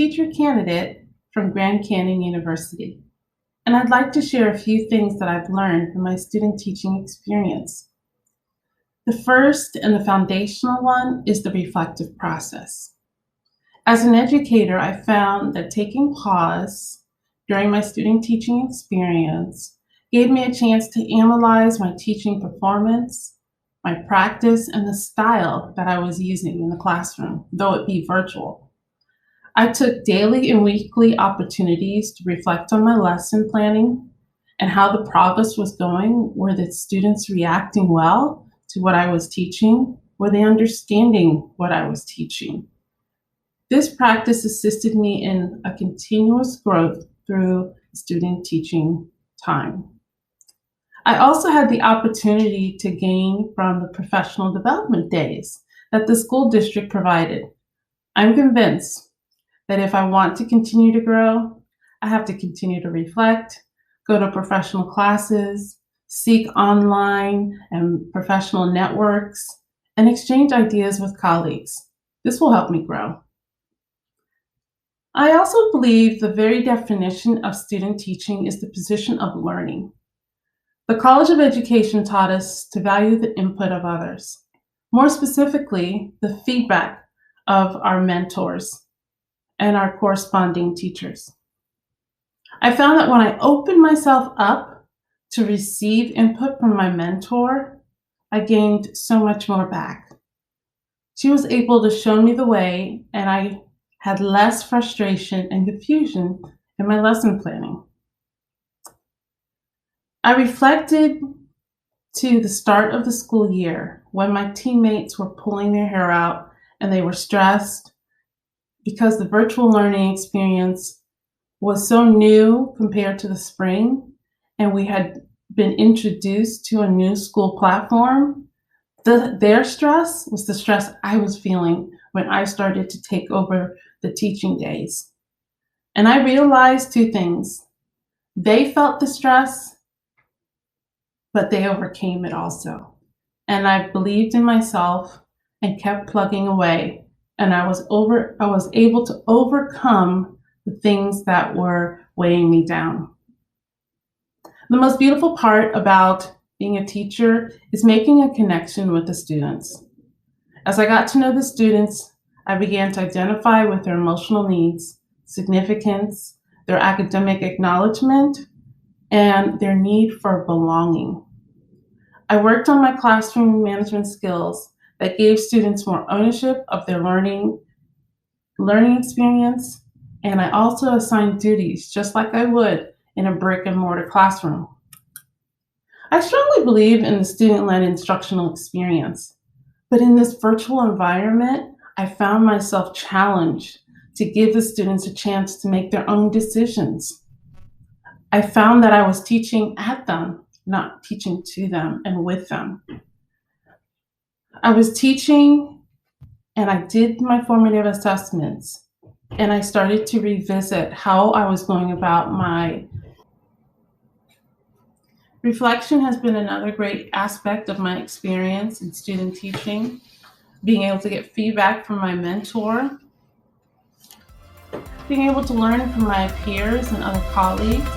teacher candidate from Grand Canyon University, and I'd like to share a few things that I've learned from my student teaching experience. The first and the foundational one is the reflective process. As an educator, I found that taking pause during my student teaching experience gave me a chance to analyze my teaching performance, my practice, and the style that I was using in the classroom, though it be virtual. I took daily and weekly opportunities to reflect on my lesson planning and how the progress was going. Were the students reacting well to what I was teaching? Were they understanding what I was teaching? This practice assisted me in a continuous growth through student teaching time. I also had the opportunity to gain from the professional development days that the school district provided. I'm convinced that if I want to continue to grow, I have to continue to reflect, go to professional classes, seek online and professional networks, and exchange ideas with colleagues. This will help me grow. I also believe the very definition of student teaching is the position of learning. The College of Education taught us to value the input of others, more specifically, the feedback of our mentors and our corresponding teachers. I found that when I opened myself up to receive input from my mentor, I gained so much more back. She was able to show me the way, and I had less frustration and confusion in my lesson planning. I reflected to the start of the school year when my teammates were pulling their hair out and they were stressed because the virtual learning experience was so new compared to the spring, and we had been introduced to a new school platform. Their stress was the stress I was feeling when I started to take over the teaching days. And I realized two things. They felt the stress, but they overcame it also. And I believed in myself and kept plugging away. And I was able to overcome the things that were weighing me down. The most beautiful part about being a teacher is making a connection with the students. As I got to know the students, I began to identify with their emotional needs, significance, their academic acknowledgement, and their need for belonging. I worked on my classroom management skills that gave students more ownership of their learning experience, and I also assigned duties just like I would in a brick and mortar classroom. I strongly believe in the student-led instructional experience, but in this virtual environment, I found myself challenged to give the students a chance to make their own decisions. I found that I was teaching at them, not teaching to them and with them. I was teaching and I did my formative assessments, and I started to revisit how I was going about my reflection. Has been another great aspect of my experience in student teaching, being able to get feedback from my mentor, being able to learn from my peers and other colleagues,